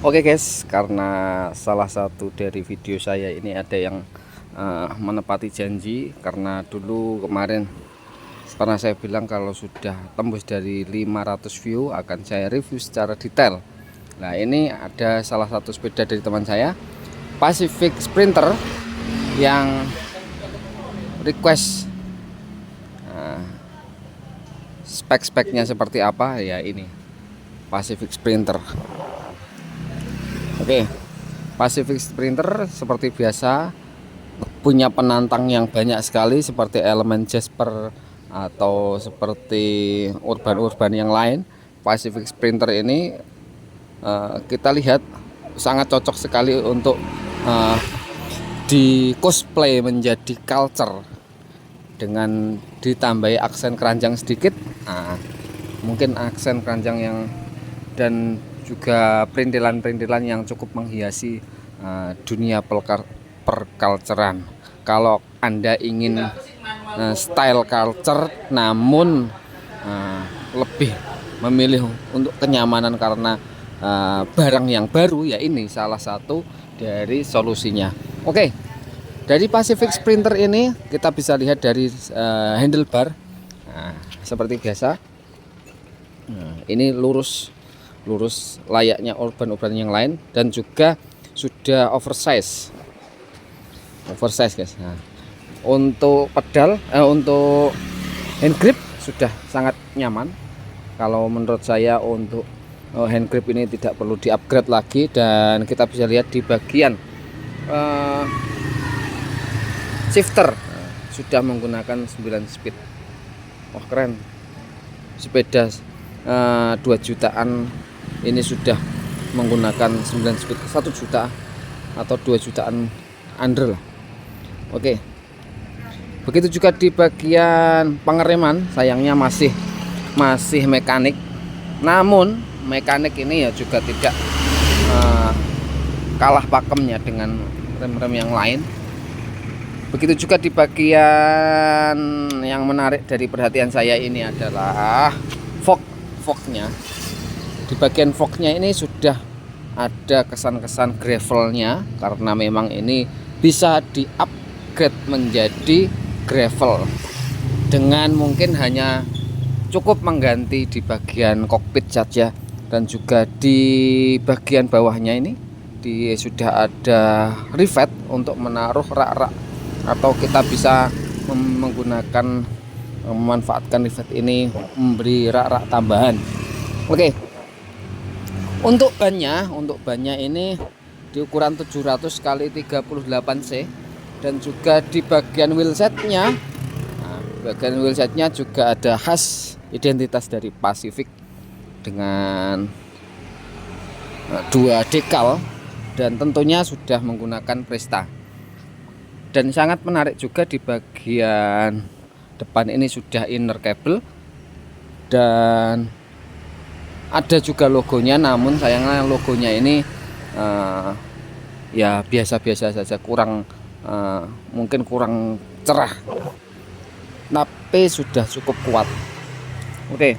Oke guys, karena salah satu dari video saya ini ada yang menepati janji, karena dulu kemarin pernah saya bilang kalau sudah tembus dari 500 view akan saya review secara detail. Nah, ini ada salah satu sepeda dari teman saya, Pacific Sprinter, yang request spek-speknya seperti apa ya. Ini Pacific Sprinter. Oke, Pacific Sprinter seperti biasa punya penantang yang banyak sekali seperti elemen Jasper atau seperti urban yang lain. Pacific Sprinter ini kita lihat sangat cocok sekali untuk di cosplay menjadi culture dengan ditambahi aksen keranjang sedikit. Mungkin aksen keranjang yang dan juga perintilan-perintilan yang cukup menghiasi dunia perculturan. Kalau Anda ingin style culture namun lebih memilih untuk kenyamanan karena barang yang baru, ya ini salah satu dari solusinya. Oke, dari Pacific Sprinter ini kita bisa lihat dari handlebar seperti biasa. Ini lurus layaknya urban yang lain, dan juga sudah oversize guys. Untuk pedal untuk hand grip sudah sangat nyaman. Kalau menurut saya untuk hand grip ini tidak perlu di-upgrade lagi, dan kita bisa lihat di bagian shifter sudah menggunakan 9 speed. Wah, keren. Sepeda 2 jutaan ini sudah menggunakan 9 speed, 1 juta atau 2 jutaan under lah. Oke, begitu juga di bagian pengereman, sayangnya masih mekanik. Namun mekanik ini ya juga tidak kalah pakemnya dengan rem-rem yang lain. Begitu juga di bagian yang menarik dari perhatian saya ini adalah fognya. Di bagian fognya ini sudah ada kesan-kesan gravelnya, karena memang ini bisa di-upgrade menjadi gravel dengan mungkin hanya cukup mengganti di bagian kokpit saja, dan juga di bagian bawahnya ini sudah ada rivet untuk menaruh rak-rak, atau kita bisa memanfaatkan rivet ini memberi rak-rak tambahan. Oke, untuk bannya ini di ukuran 700 kali 38C, dan juga di bagian wheelsetnya juga ada khas identitas dari Pacific dengan 2 dekal, dan tentunya sudah menggunakan Presta. Dan sangat menarik juga di bagian depan ini sudah inner cable, dan ada juga logonya, namun sayangnya logonya ini ya biasa-biasa saja, mungkin kurang cerah, tapi sudah cukup kuat. Oke,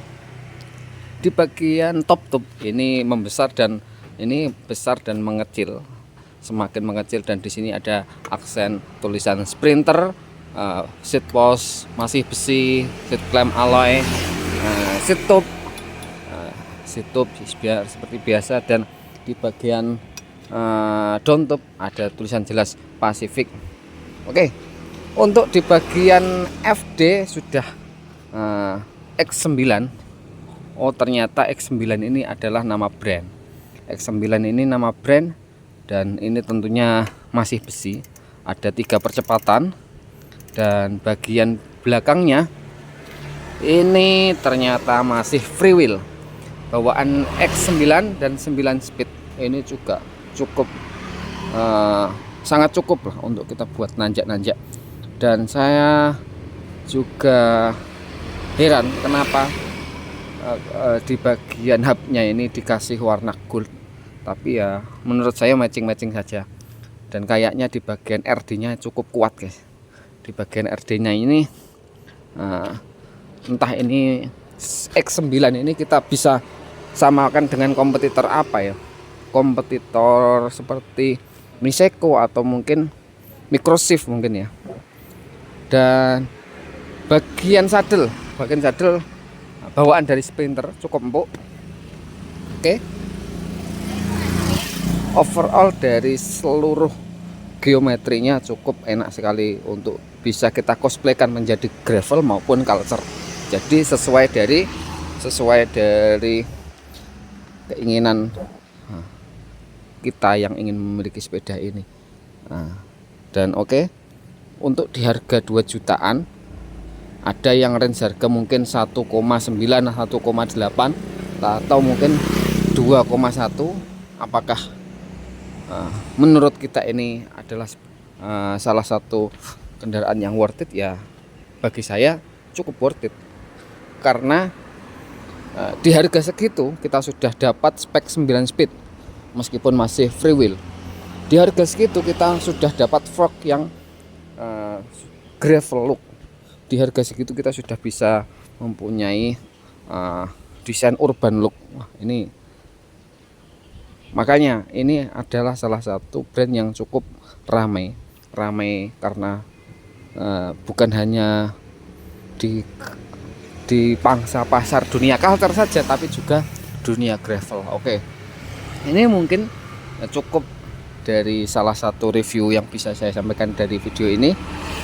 di bagian top ini membesar, dan ini besar dan mengecil, semakin mengecil, dan di sini ada aksen tulisan Sprinter, seat post masih besi, seat clamp alloy, seat tube seperti biasa, dan di bagian down tube ada tulisan jelas Pacific. Oke, untuk di bagian FD sudah X9. Oh, ternyata X9 ini adalah nama brand. X9 ini nama brand, dan ini tentunya masih besi, ada 3 percepatan, dan bagian belakangnya ini ternyata masih freewheel. Bawaan X9 dan 9 speed ini juga cukup sangat cukup lah untuk kita buat nanjak-nanjak. Dan saya juga heran kenapa di bagian hubnya ini dikasih warna gold, tapi ya menurut saya matching saja. Dan kayaknya di bagian RD-nya cukup kuat guys. Di bagian RD-nya ini entah ini X9 ini kita bisa samakan dengan kompetitor apa ya. kompetitor seperti Miseko atau mungkin Microshift mungkin ya. Dan bagian sadel bawaan dari Sprinter cukup empuk. Oke. Overall dari seluruh geometrinya cukup enak sekali untuk bisa kita cosplaykan menjadi gravel maupun culture. Jadi sesuai dari keinginan kita yang ingin memiliki sepeda ini. Dan oke, untuk di harga 2 jutaan ada yang range harga mungkin 1,9 1,8 atau mungkin 2,1. Apakah menurut kita ini adalah salah satu kendaraan yang worth it? Ya bagi saya cukup worth it, karena di harga segitu kita sudah dapat spek 9 speed meskipun masih free wheel. Di harga segitu kita sudah dapat fork yang gravel look. Di harga segitu kita sudah bisa mempunyai desain urban look. Wah, ini makanya ini adalah salah satu brand yang cukup ramai karena bukan hanya di pangsa pasar dunia culture saja, tapi juga dunia gravel. Oke, ini mungkin cukup dari salah satu review yang bisa saya sampaikan dari video ini.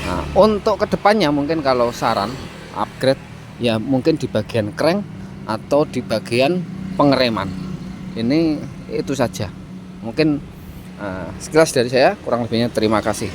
Nah, untuk kedepannya mungkin kalau saran upgrade ya mungkin di bagian crank atau di bagian pengereman. Ini itu saja mungkin sekilas dari saya, kurang lebihnya terima kasih.